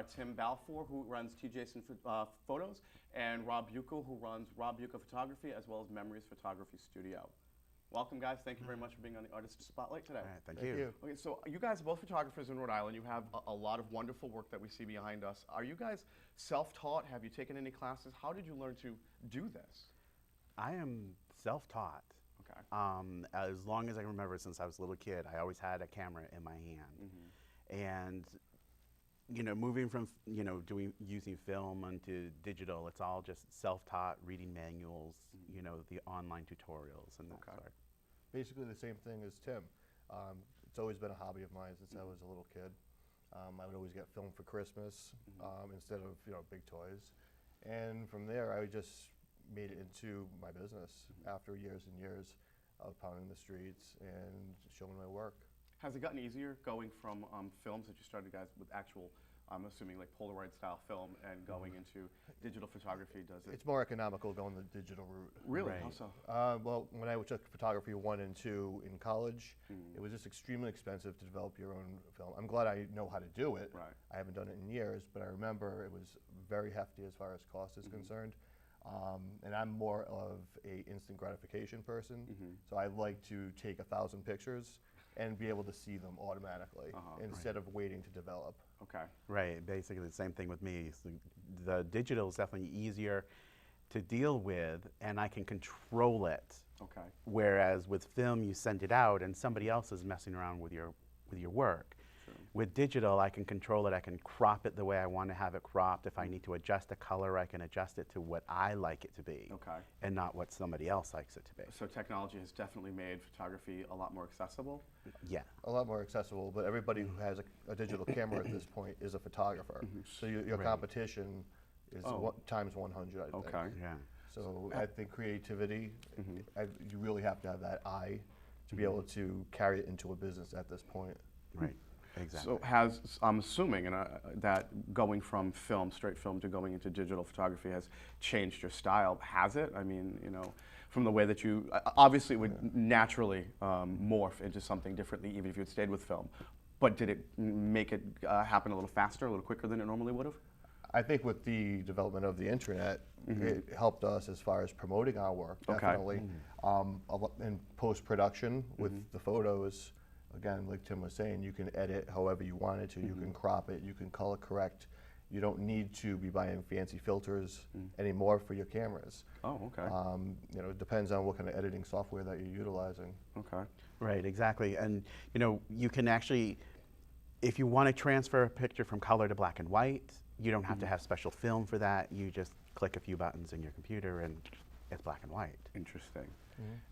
are Tim Balfour, who runs TJason Photos, and Rob Buco, who runs Rob Buco Photography, as well as Memories Photography Studio. Welcome, guys. Thank you very much for being on the Artist Spotlight today. All right, thank you. Okay, so you guys are both photographers in Rhode Island. You have a lot of wonderful work that we see behind us. Are you guys self-taught? Have you taken any classes? How did you learn to do this? I am self-taught. Okay. As long as I remember, since I was a little kid, I always had a camera in my hand. And you know, moving from using film onto digital, it's all just self-taught, reading manuals, you know, the online tutorials and that sort. Basically the same thing as Tim. It's always been a hobby of mine since I was a little kid. I would always get film for Christmas instead of big toys, and from there I just made it into my business after years and years of pounding the streets and showing my work. Has it gotten easier going from films that you started, guys, with actual, I'm assuming, like Polaroid style film and going into digital photography? Does it? It's more economical going the digital route. Really? Right. How so? Well, when I took photography 1 and 2 in college, it was just extremely expensive to develop your own film. I'm glad I know how to do it. Right. I haven't done it in years, but I remember it was very hefty as far as cost is concerned. And I'm more of a instant gratification person, so I like to take 1,000 pictures and be able to see them automatically instead of waiting to develop. Okay. Right, basically the same thing with me. So the digital is definitely easier to deal with, and I can control it. Okay. Whereas with film, you send it out, and somebody else is messing around with your work. True. With digital, I can control it. I can crop it the way I want to have it cropped. If I need to adjust the color, I can adjust it to what I like it to be, and not what somebody else likes it to be. So technology has definitely made photography a lot more accessible? Yeah. A lot more accessible, but everybody who has a digital camera at this point is a photographer. So your competition is times 100, I think. Okay. Yeah. So I think creativity, you really have to have that eye to be able to carry it into a business at this point. Right. Exactly. So I'm assuming that going from film, straight film, to going into digital photography has changed your style. Has it? I mean, you know, from the way that you, obviously it would naturally morph into something differently even if you had stayed with film. But did it make it happen a little faster, a little quicker than it normally would have? I think with the development of the internet, it helped us as far as promoting our work, definitely. In post-production with the photos, again, like Tim was saying, you can edit however you wanted to. You can crop it. You can color correct. You don't need to be buying fancy filters anymore for your cameras. Oh, okay. You know, it depends on what kind of editing software that you're utilizing. Okay. Right, exactly. And you know, you can actually, if you want to transfer a picture from color to black and white, you don't have to have special film for that. You just click a few buttons in your computer and it's black and white. Interesting.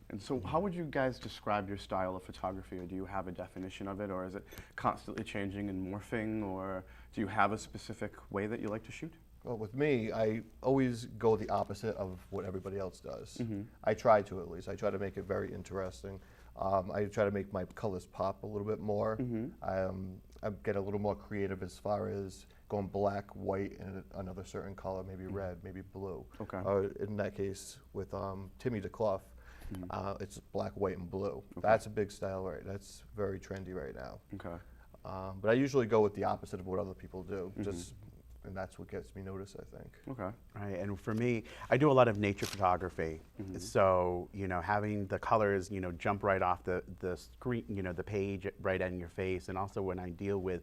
And so how would you guys describe your style of photography, or do you have a definition of it, or is it constantly changing and morphing, or do you have a specific way that you like to shoot? Well, with me, I always go the opposite of what everybody else does. I try to, at least. I try to make it very interesting. I try to make my colors pop a little bit more. I get a little more creative as far as going black, white, and another certain color, maybe red, maybe blue. Okay. In that case, with Timmy DeClough, it's black, white, and blue. That's a big style, right? That's very trendy right now. Okay. But I usually go with the opposite of what other people do, and that's what gets me noticed, I think. Okay. Right, and for me, I do a lot of nature photography. So, you know, having the colors, you know, jump right off the screen, you know, the page right in your face, and also when I deal with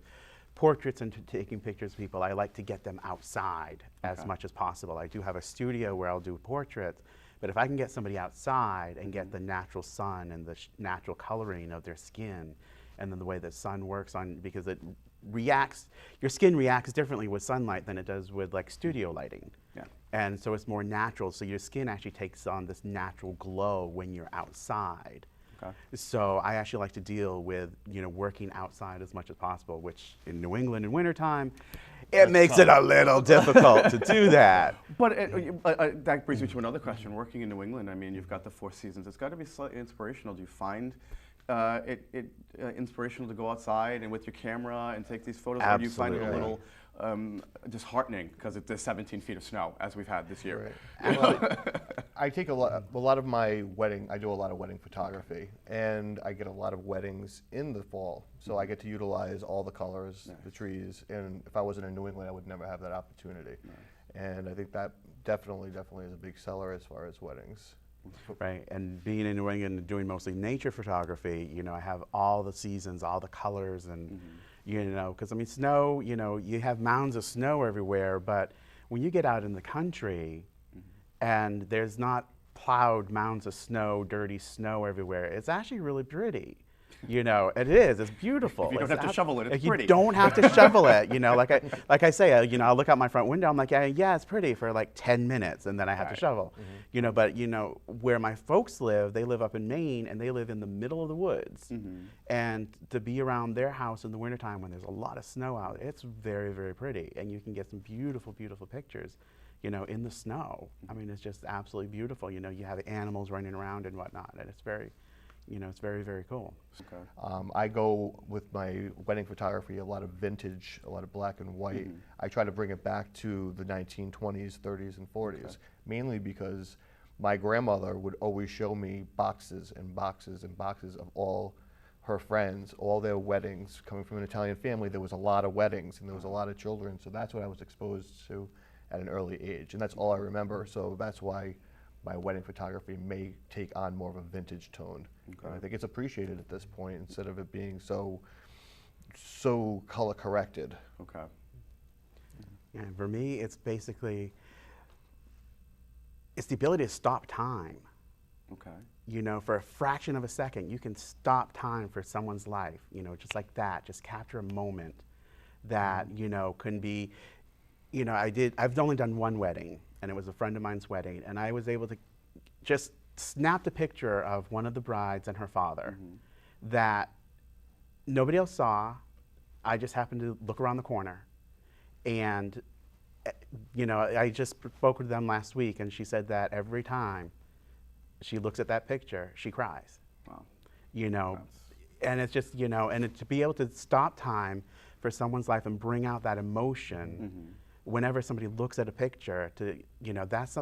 portraits and taking pictures of people, I like to get them outside as much as possible. I do have a studio where I'll do portraits, but if I can get somebody outside and get the natural sun and the natural coloring of their skin, and then the way the sun works on, because it reacts, your skin reacts differently with sunlight than it does with like studio lighting. Yeah. And so it's more natural, so your skin actually takes on this natural glow when you're outside. Okay. So I actually like to deal with, you know, working outside as much as possible, which in New England in wintertime, it makes it a little difficult to do that. But that brings me to another question. Working in New England, I mean, you've got the 4 seasons. It's got to be slightly inspirational. Do you find it inspirational to go outside and with your camera and take these photos? Absolutely. Or do you find it a little disheartening because there's 17 feet of snow, as we've had this year? Right. Well, I take a lot of my wedding. I do a lot of wedding photography, and I get a lot of weddings in the fall. So I get to utilize all the colors, the trees. And if I wasn't in New England, I would never have that opportunity. And I think that definitely is a big seller as far as weddings. Right, and being in New England and doing mostly nature photography, you know, I have all the seasons, all the colors, and you know, because I mean, snow, you know, you have mounds of snow everywhere, but when you get out in the country and there's not plowed mounds of snow, dirty snow everywhere, it's actually really pretty. You know, it is. It's beautiful. If you don't have to shovel it, it's pretty. You don't have to shovel it. You know, like I say, you know, I look out my front window. I'm like, yeah, it's pretty for like 10 minutes, and then I have to shovel. You know, but you know, where my folks live, they live up in Maine, and they live in the middle of the woods. And to be around their house in the wintertime when there's a lot of snow out, it's very, very pretty, and you can get some beautiful, beautiful pictures. You know, in the snow. I mean, it's just absolutely beautiful. You know, you have animals running around and whatnot, and it's very. You know, it's very, very cool. Okay. I go with my wedding photography, a lot of vintage, a lot of black and white. I try to bring it back to the 1920s, 30s, and 40s, mainly because my grandmother would always show me boxes and boxes and boxes of all her friends, all their weddings. Coming from an Italian family, there was a lot of weddings and there was a lot of children, so that's what I was exposed to at an early age, and that's all I remember, so that's why my wedding photography may take on more of a vintage tone. And I think it's appreciated at this point instead of it being so color corrected. Okay. Yeah, for me, it's basically, it's the ability to stop time. Okay. You know, for a fraction of a second, you can stop time for someone's life, you know, just like that. Just capture a moment that, you know, can be, you know, I've only done one wedding, and it was a friend of mine's wedding, and I was able to just snap a picture of one of the brides and her father that nobody else saw. I just happened to look around the corner, and you know, I just spoke with them last week, and she said that every time she looks at that picture, she cries. Wow. You know, and it's just, you know, and to be able to stop time for someone's life and bring out that emotion whenever somebody looks at a picture, to, you know, that's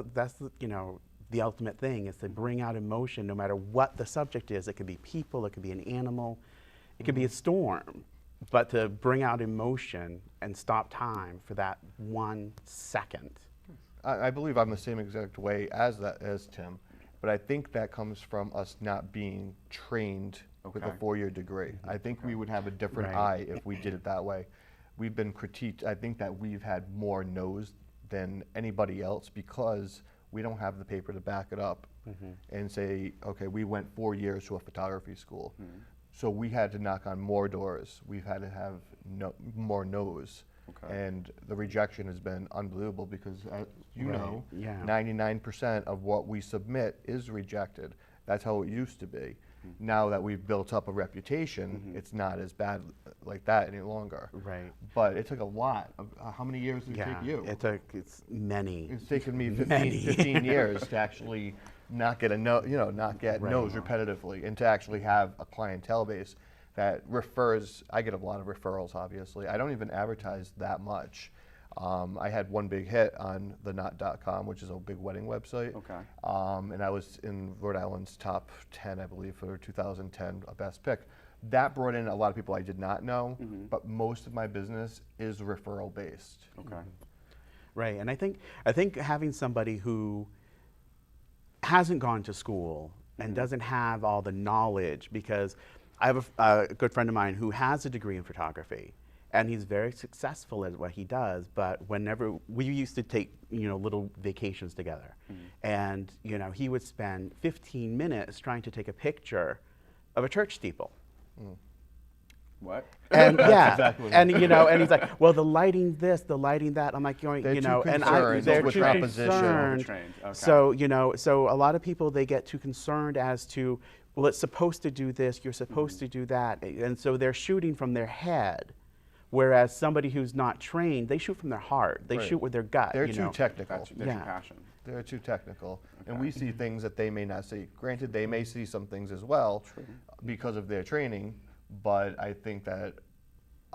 you know, the ultimate thing is to bring out emotion no matter what the subject is. It could be people, it could be an animal, it could be a storm, but to bring out emotion and stop time for that 1 second. I believe I'm the same exact way as Tim, but I think that comes from us not being trained with a 4-year degree. I think we would have a different eye if we did it that way. We've been critiqued. I think that we've had more no's than anybody else because we don't have the paper to back it up and say, okay, we went 4 years to a photography school. So we had to knock on more doors. We've had to have more no's. And the rejection has been unbelievable because, you know, 99% of what we submit is rejected. That's how it used to be. Now that we've built up a reputation, it's not as bad like that any longer. Right. But it took a lot. How many years did it take you? It's many. It's taken me 15 years to actually not get a no, you know, not get no's repetitively, and to actually have a clientele base that refers. I get a lot of referrals, obviously. I don't even advertise that much. I had one big hit on the Not.com, which is a big wedding website. And I was in Rhode Island's top 10, I believe, for 2010, a best pick. That brought in a lot of people I did not know, but most of my business is referral based. Right, and I think having somebody who hasn't gone to school and doesn't have all the knowledge, because I have a good friend of mine who has a degree in photography, and he's very successful at what he does, but whenever we used to take, you know, little vacations together, and, you know, he would spend 15 minutes trying to take a picture of a church steeple. What? And and you know, and he's like, well, the lighting this, the lighting that. I'm like, you know, and they're too concerned. So, you know, so a lot of people, they get too concerned as to, well, it's supposed to do this, you're supposed to do that, and so they're shooting from their head. Whereas somebody who's not trained, they shoot from their heart. They shoot with their gut. They're too technical. They're too passion. They're too technical. And we see things that they may not see. Granted, they may see some things as well because of their training, but I think that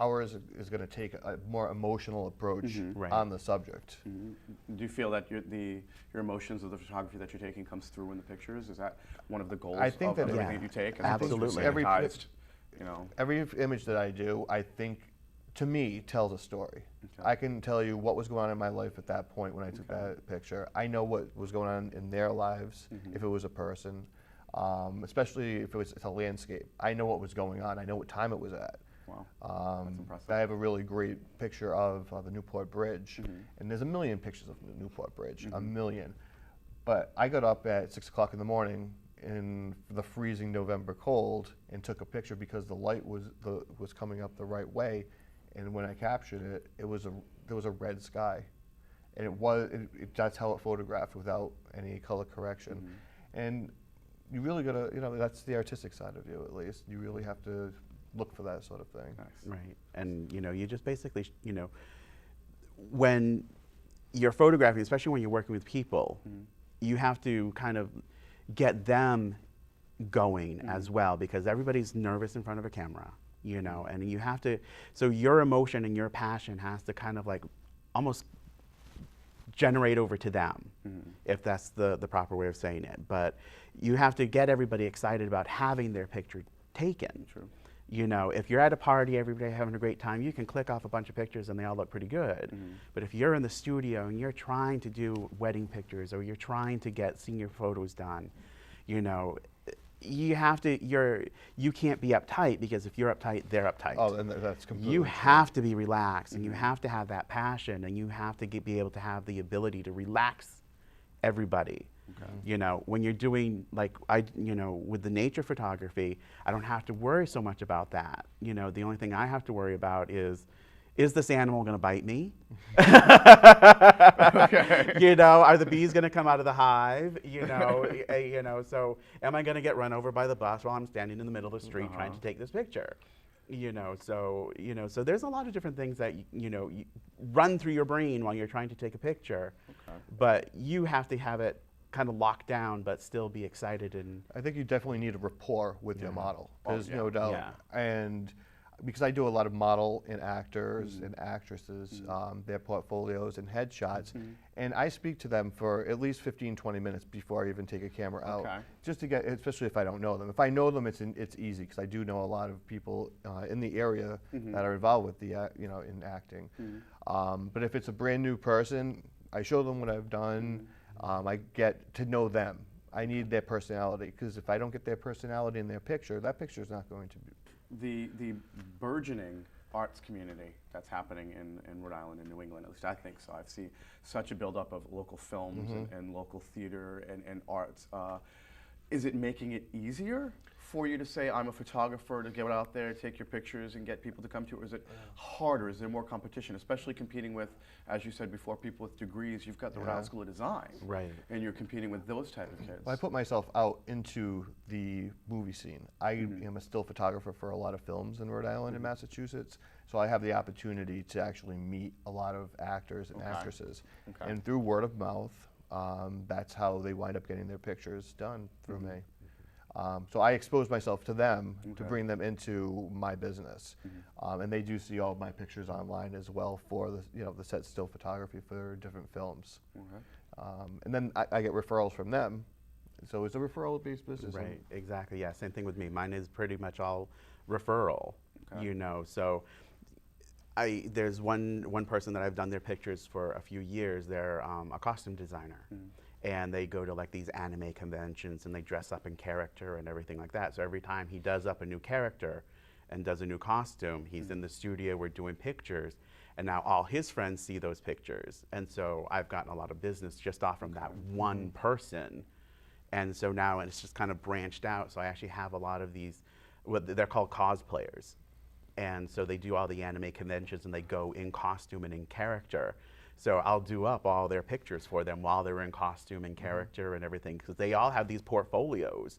ours is going to take a more emotional approach Right. on the subject. Do you feel that your emotions of the photography that you're taking comes through in the pictures? Is that one of the goals I think of that everything Yeah. that you take? Absolutely. Every- Sanitized, you know. Every image that I do, I think, to me, tells a story. Okay. I can tell you what was going on in my life at that point when I took that picture. I know what was going on in their lives, if it was a person, especially if it's a landscape. I know what was going on. I know what time it was at. Wow, that's impressive. I have a really great picture of the Newport Bridge, and there's a million pictures of the Newport Bridge, a million. But I got up at 6 o'clock in the morning in the freezing November cold and took a picture because the light was coming up the right way, and when I captured it, there was a red sky, and that's how it photographed without any color correction, and you really gotta, that's the artistic side of you at least. You really have to look for that sort of thing. Nice. Right, and you just basically, when you're photographing, especially when you're working with people, you have to kind of get them going as well, because everybody's nervous in front of a camera, and you have to, so your emotion and your passion has to kind of like almost generate over to them, if that's the proper way of saying it. But you have to get everybody excited about having their picture taken. True. If you're at a party, everybody having a great time, you can click off a bunch of pictures and they all look pretty good. But if you're in the studio and you're trying to do wedding pictures or you're trying to get senior photos done, you have to, you can't be uptight, because if you're uptight, they're uptight. Oh, and that's completely You true. have to be relaxed, and you have to have that passion, and you have to be able to have the ability to relax everybody. When you're doing, like, with the nature photography, I don't have to worry so much about that. The only thing I have to worry about is this animal going to bite me? Are the bees going to come out of the hive? So am I going to get run over by the bus while I'm standing in the middle of the street trying to take this picture? So there's a lot of different things that you run through your brain while you're trying to take a picture, but you have to have it kind of locked down, but still be excited. And I think you definitely need a rapport with your model. There's no doubt. Yeah. And because I do a lot of model and actors and actresses, their portfolios and headshots, and I speak to them for at least 15, 20 minutes before I even take a camera out, just to get, especially if I don't know them. If I know them, it's easy, because I do know a lot of people in the area that are involved with the, in acting. But if it's a brand new person, I show them what I've done. I get to know them. I need their personality, because if I don't get their personality in their picture, that picture is not going to be. The burgeoning arts community that's happening in Rhode Island and New England, at least I think so. I've seen such a buildup of local films and local theater and arts. Is it making it easier for you to say, I'm a photographer, to get out there, take your pictures, and get people to come to you? Or is it harder? Is there more competition, especially competing with, as you said before, people with degrees? You've got the Rhode Island School of Design, Right. and you're competing with those type of kids. Well, I put myself out into the movie scene. I am a still photographer for a lot of films in Rhode Island and Massachusetts, so I have the opportunity to actually meet a lot of actors and actresses. And through word of mouth, that's how they wind up getting their pictures done through me. So I expose myself to them to bring them into my business, and they do see all my pictures online as well for the set still photography for different films. And then I get referrals from them, so it's a referral-based business. Right, exactly. Yeah, same thing with me. Mine is pretty much all referral. So there's one person that I've done their pictures for a few years. They're a costume designer. And they go to like these anime conventions and they dress up in character and everything like that. So every time he does up a new character and does a new costume, he's in the studio, we're doing pictures, and now all his friends see those pictures. And so I've gotten a lot of business just off from that one person. And so now it's just kind of branched out. So I actually have a lot of these, they're called cosplayers. And so they do all the anime conventions and they go in costume and in character. So I'll do up all their pictures for them while they're in costume and character and everything, because they all have these portfolios.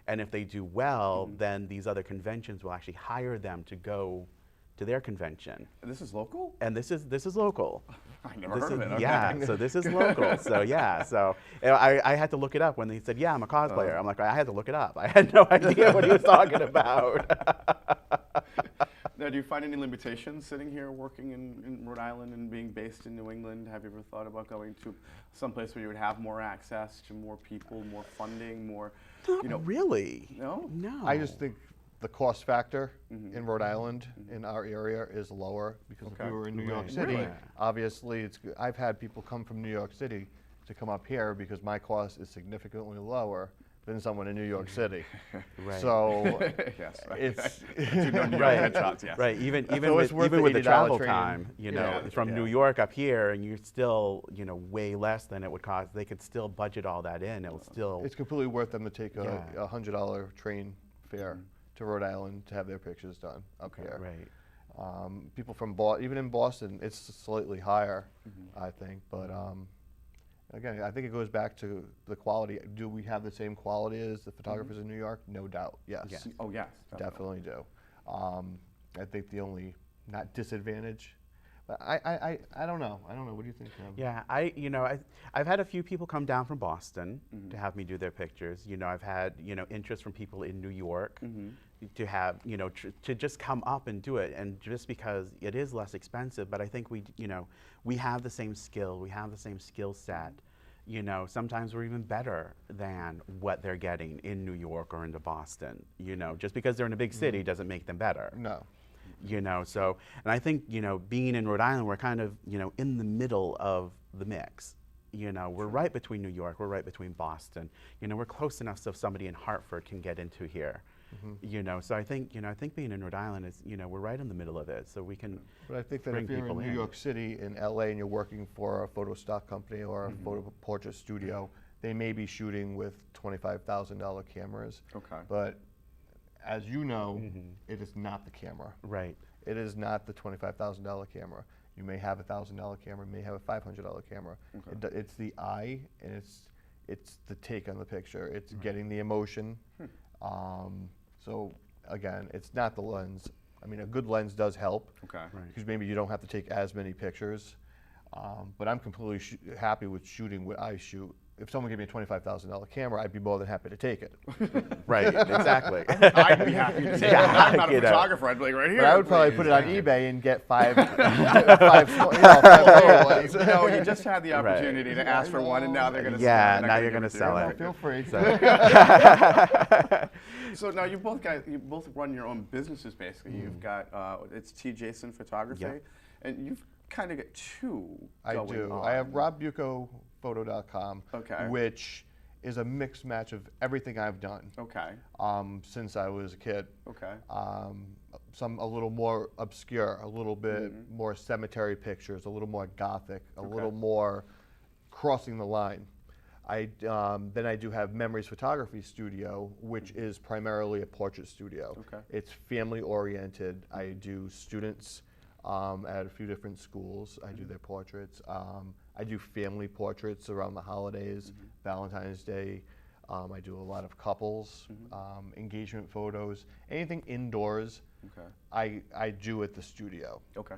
And if they do well, then these other conventions will actually hire them to go to their convention. This is local? And this is local. I never heard of it. Okay. Yeah, so this is local. So yeah, so I had to look it up when they said, yeah, I'm a cosplayer. I'm like, I had to look it up. I had no idea what he was talking about. Now, do you find any limitations sitting here working in Rhode Island and being based in New England? Have you ever thought about going to someplace where you would have more access to more people, more funding, more, Not really. No? No. I just think the cost factor in Rhode Island in our area is lower because if we were in New York City, Really? obviously I've had people come from New York City to come up here because my cost is significantly lower than someone in New York City. Right. So Yes. it's Right. Headshots, yes. Right, even So it's worth with the the $80 travel train. time, from New York up here, and you're still, way less than it would cost. They could still budget all that in. It will still. it's completely worth them to take Yeah. a $100 train fare to Rhode Island to have their pictures done up here. Right. People from even in Boston, it's slightly higher, I think. But again, I think it goes back to the quality. Do we have the same quality as the photographers in New York? No doubt, yes. Yes. Oh, yes. Definitely do. I think the only not disadvantage, but I don't know. I don't know. What do you think, Tim? Yeah, I've had a few people come down from Boston to have me do their pictures. I've had interest from people in New York to have to just come up and do it, and just because it is less expensive. But I think we have the same skill, we have the same skill set. Sometimes we're even better than what they're getting in New York or into Boston. Just because they're in a big city doesn't make them better. No. So, and I think, being in Rhode Island, we're kind of, in the middle of the mix. We're right between New York, we're right between Boston. We're close enough so somebody in Hartford can get into here. So I think, being in Rhode Island is, we're right in the middle of it, so we can But I think that bring if you're people in New York City, in LA, and you're working for a photo stock company or a photo portrait studio, they may be shooting with $25,000 cameras. Okay. But as you know, it is not the camera. Right. It is not the $25,000 camera. You may have a $1,000 camera, may have a $500 camera. It's the eye, and it's the take on the picture. It's getting the emotion. So again, it's not the lens. I mean, a good lens does help. Okay. Right. Because maybe you don't have to take as many pictures. But I'm completely happy with shooting what I shoot. If someone gave me a $25,000 camera, I'd be more than happy to take it. Right, exactly. I'd be happy to take it. I'm not a photographer. I'd be like, right here. But I would probably put it on eBay and get five ones. No, you just had the opportunity to ask for one, and now they're going to Yeah, sell it. now you're going to sell it. Feel free. So now you both run your own businesses, basically. You've got, it's TJason Photography, Yep. and you've kind of got two I going do. on. I have Buco.mov, Okay. which is a mixed match of everything I've done Okay. since I was a kid. Okay. Some a little more obscure, a little bit more cemetery pictures, a little more gothic, a little more crossing the line. Then I do have Memories Photography Studio, which is primarily a portrait studio. Okay. It's family oriented. I do students at a few different schools. I do their portraits. I do family portraits around the holidays, Valentine's Day. I do a lot of couples, engagement photos, anything indoors. Okay. I do at the studio. Okay.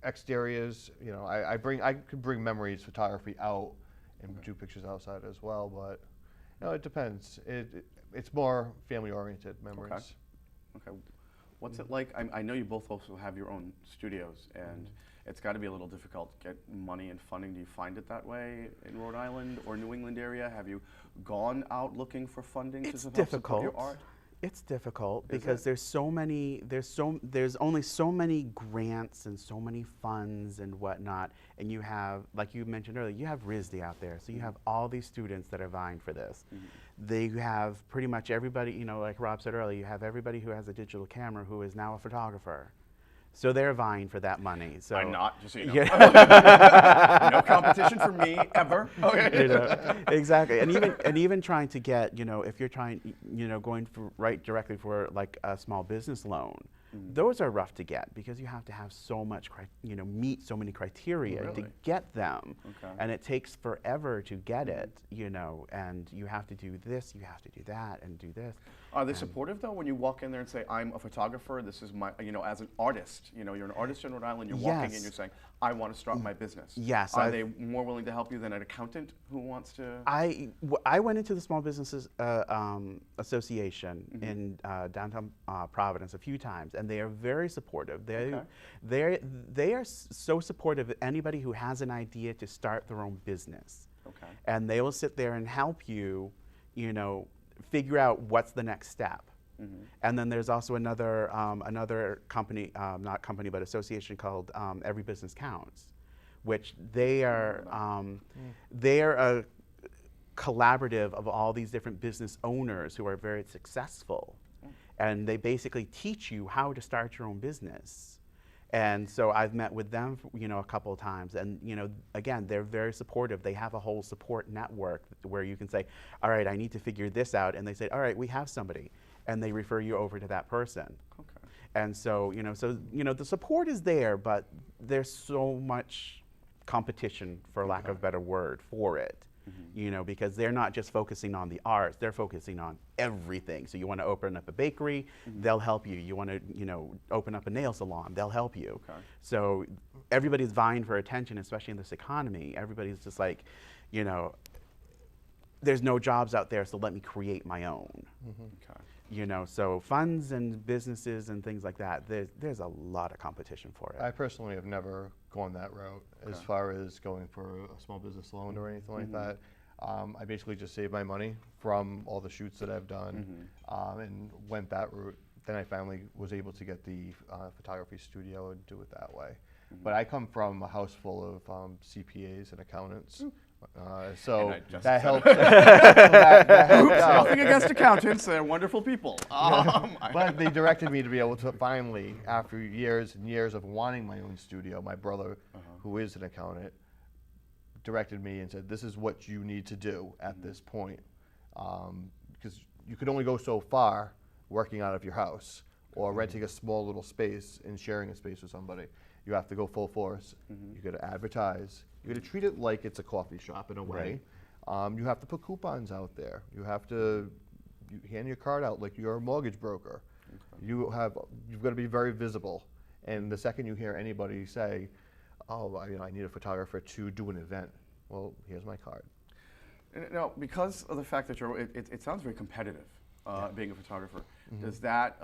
Exteriors, I could bring Memories Photography out and do pictures outside as well, but it depends. It's more family oriented, Memories. Okay. What's it like? I know you both also have your own studios, and it's got to be a little difficult to get money and funding. Do you find it that way in Rhode Island or New England area? Have you gone out looking for funding to help support your art? It's difficult because there's only so many grants and so many funds and whatnot, and you have, like you mentioned earlier, you have RISD out there, so you have all these students that are vying for this. They have pretty much everybody, like Rob said earlier, you have everybody who has a digital camera who is now a photographer. So they're vying for that money. So I'm not, just so you know. No competition for me, ever. Okay. Exactly. And even trying to get, if you're trying, going right directly for like a small business loan, those are rough to get because you have to have so much, meet so many criteria to get them. Okay. And it takes forever to get it, and you have to do this, you have to do that, and do this. Are they supportive though when you walk in there and say, I'm a photographer, this is my, as an artist, you're an artist in Rhode Island, you're walking in, you're saying, I want to start my business. Yes. Are they more willing to help you than an accountant who wants to? I went into the Small Businesses Association in downtown Providence a few times, and they are very supportive. They are so supportive of anybody who has an idea to start their own business. Okay. And they will sit there and help you, figure out what's the next step. And then there's also another company, not company, but association called Every Business Counts, which they are a collaborative of all these different business owners who are very successful. And they basically teach you how to start your own business. And so I've met with them, a couple of times, and again, they're very supportive. They have a whole support network where you can say, all right, I need to figure this out, and they say, all right, we have somebody, and they refer you over to that person. Okay. And so, the support is there, but there's so much competition, for lack of a better word, for it. Because they're not just focusing on the arts, they're focusing on everything. So you want to open up a bakery, they'll help you. You want to, open up a nail salon, they'll help you. Okay. So everybody's vying for attention, especially in this economy. Everybody's just like, there's no jobs out there, so let me create my own. Okay. So funds and businesses and things like that, there's a lot of competition for it. I personally have never gone that route as far as going for a small business loan or anything like that. I basically just saved my money from all the shoots that I've done and went that route. Then I finally was able to get the photography studio and do it that way. But I come from a house full of CPAs and accountants. So that helps. that helps out. Nothing against accountants, they're wonderful people. But they directed me to be able to finally, after years and years of wanting my own studio, my brother, who is an accountant, directed me and said, this is what you need to do at this point. Because you could only go so far working out of your house or renting a small little space and sharing a space with somebody. You have to go full force. You got to advertise. You got to treat it like it's a coffee shop in a way. You have to put coupons out there. You have to hand your card out like you're a mortgage broker. You've got to be very visible. And the second you hear anybody say, "Oh, I need a photographer to do an event," well, here's my card. Now, because of the fact that it sounds very competitive, being a photographer. Does that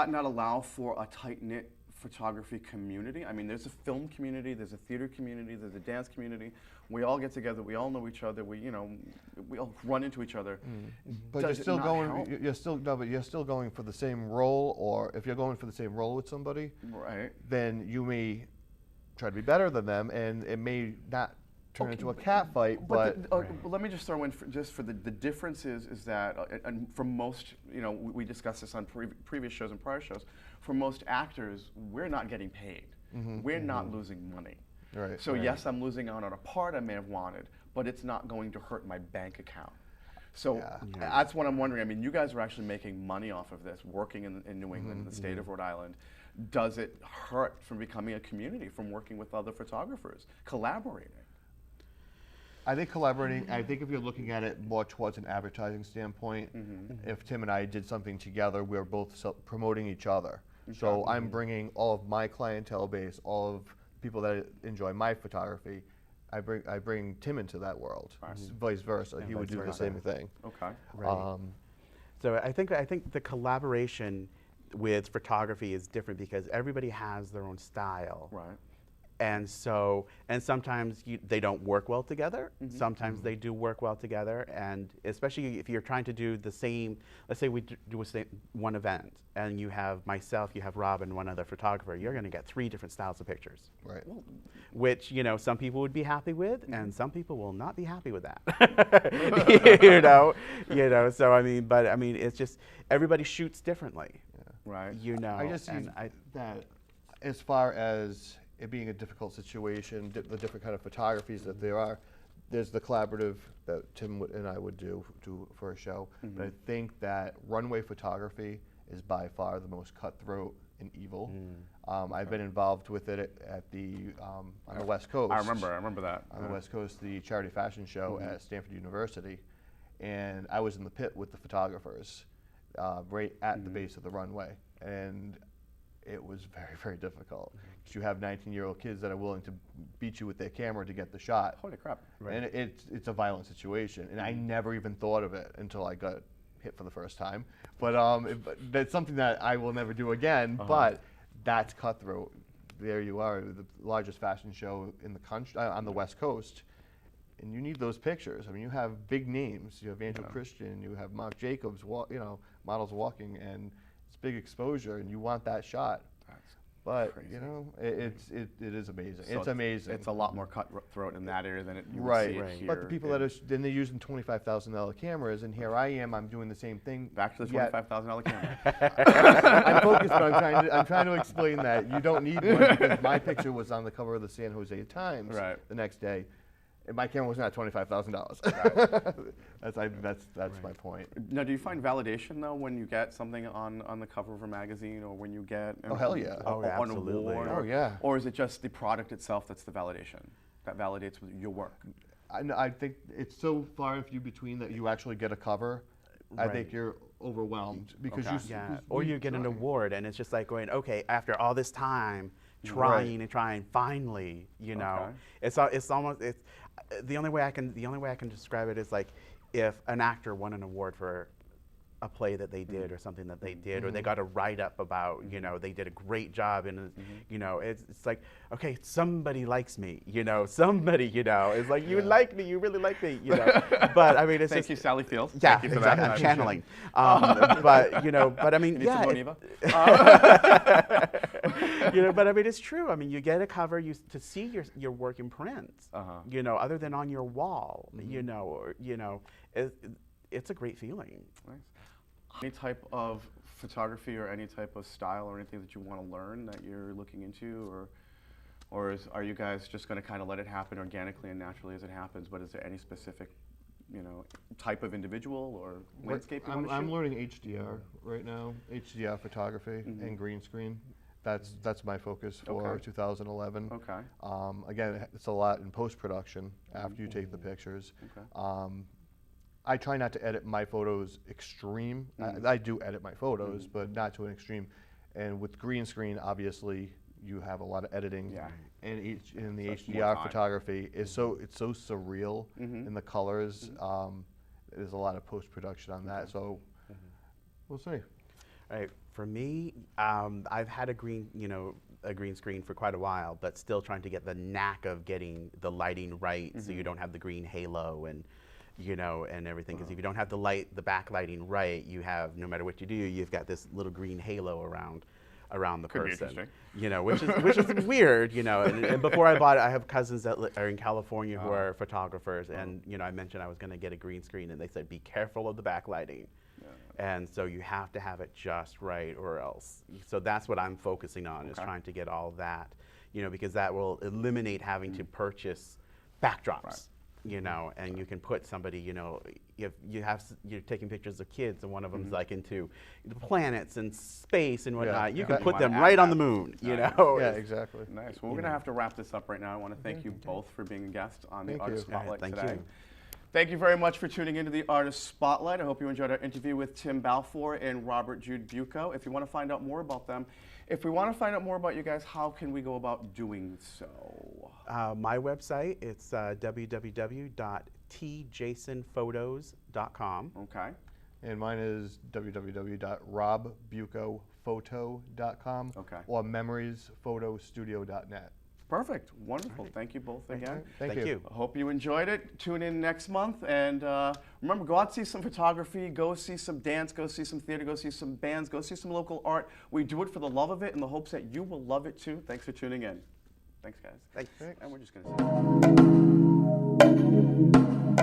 not allow for a tight-knit photography community? I mean, there's a film community, there's a theater community, there's a dance community. We all get together, we all know each other, we all run into each other. But you're still going. You're still going for the same role, or if you're going for the same role with somebody, then you may try to be better than them, and it may not turn into a cat fight. But let me just throw in for the difference is that, and for most, we discussed this on previous shows and prior shows. For most actors, we're not getting paid. We're not losing money. So yes, I'm losing out on a part I may have wanted, but it's not going to hurt my bank account. So that's what I'm wondering. I mean, you guys are actually making money off of this, working in New England, in the state of Rhode Island. Does it hurt from becoming a community, from working with other photographers, collaborating? I think collaborating, I think if you're looking at it more towards an advertising standpoint, if Tim and I did something together, we're both promoting each other. So I'm bringing all of my clientele base, all of people that enjoy my photography, I bring Tim into that world. Vice versa, he would do the same thing. Okay. So I think the collaboration with photography is different because everybody has their own style. And sometimes they don't work well together. Sometimes they do work well together, and especially if you're trying to do the same, let's say we do one event, and you have myself, you have Rob, and one other photographer, you're going to get 3 different styles of pictures. Which, some people would be happy with, and some people will not be happy with that. So I mean, it's just, everybody shoots differently. I just see that as far as it being a difficult situation, the different kind of photographies that there are, there's the collaborative that Tim and I would do for a show. But I think that runway photography is by far the most cutthroat and evil. I've been involved with it at on the West Coast. I remember that. On the West Coast, the charity fashion show at Stanford University. and I was in the pit with the photographers, right at the base of the runway, and it was very, very difficult because you have 19-year-old kids that are willing to beat you with their camera to get the shot. Holy crap. And it's a violent situation, and I never even thought of it until I got hit for the first time. But that's something that I will never do again, but that's cutthroat. There you are, the largest fashion show in the country, on the West Coast, and you need those pictures. I mean, you have big names. You have Angel Christian, you have Marc Jacobs, models walking, and it's big exposure, and you want that shot. But crazy. you know, it is amazing. So it's amazing. It's a lot more cutthroat in that area than you would right. see it here. But the people that are then they're using $25,000 cameras, and here I am. I'm doing the same thing. Back to the $25,000 camera. I'm focused, but I'm trying to explain that you don't need one because my picture was on the cover of the San Jose Times the next day. And my camera was not $25,000. That's my point. Now, do you find validation though when you get something on the cover of a magazine, or when you get hell yeah. an Absolutely. award? Oh yeah. Or is it just the product itself that's the validation that validates your work? I think it's so far and few between that you actually get a cover. I think you're overwhelmed because or you get an award, and it's just like going, okay, after all this time, trying and trying, finally, you know, it's almost the only way I can describe it is like if an actor won an award for a play that they did or something that they did, or they got a write-up about, you know, they did a great job, and you know, it's like, okay, somebody likes me, you know, somebody, you know, it's like, you like me, you really like me, you know. But I mean, it's Thank you, Sally Field. Yeah, Thank you for exactly. that. I'm channeling. But you know, but I mean, You need some yeah, Boniva? you know, but I mean, it's true. I mean, you get a cover to see your work in print, you know, other than on your wall, you know, or you know, it's a great feeling. Nice. Any type of photography or any type of style or anything that you want to learn that you're looking into, or are you guys just going to kind of let it happen organically and naturally as it happens? But is there any specific, you know, type of individual or landscape you want to shoot? I'm learning HDR right now, HDR photography and green screen. That's my focus for 2011. Okay. Again, it's a lot in post-production after you take the pictures. Okay. I try not to edit my photos extreme. I do edit my photos, but not to an extreme. And with green screen, obviously, you have a lot of editing. Yeah. And in the So HDR photography, it's so surreal in the colors. There's a lot of post-production on that. So we'll see. All right. For me, I've had a green screen for quite a while, but still trying to get the knack of getting the lighting right, so you don't have the green halo and, you know, and everything. Because if you don't have the backlighting right, you have, no matter what you do, you've got this little green halo around the Could be person. interesting. You know, which is weird. You know, and before I bought it, I have cousins that are in California who are photographers, and you know, I mentioned I was going to get a green screen, and they said, be careful of the backlighting. And so you have to have it just right, or else. So that's what I'm focusing on, is trying to get all that, you know, because that will eliminate having to purchase backdrops, you know, and you can put somebody, you know, if you're taking pictures of kids and one of them's like into the planets and space and whatnot, you can put them right on the moon, you know. Yeah, exactly. Nice. Well, we're going to have to wrap this up right now. I want to thank you both for being a guest on the Artist Spotlight Thank today. you. Thank you very much for tuning into the Artist Spotlight. I hope you enjoyed our interview with Tim Balfour and Robert Jude Buco. If you want to find out more about them, if we want to find out more about you guys, how can we go about doing so? My website, it's www.TJasonphotos.com. Okay. And mine is www.robbucophoto.com or memoriesphotostudio.net. Perfect. Wonderful. Thank you both again. Thank you. I hope you enjoyed it. Tune in next month. And remember, go out, see some photography, go see some dance, go see some theater, go see some bands, go see some local art. We do it for the love of it in the hopes that you will love it too. Thanks for tuning in. Thanks, guys. Thanks. And we're just going to say.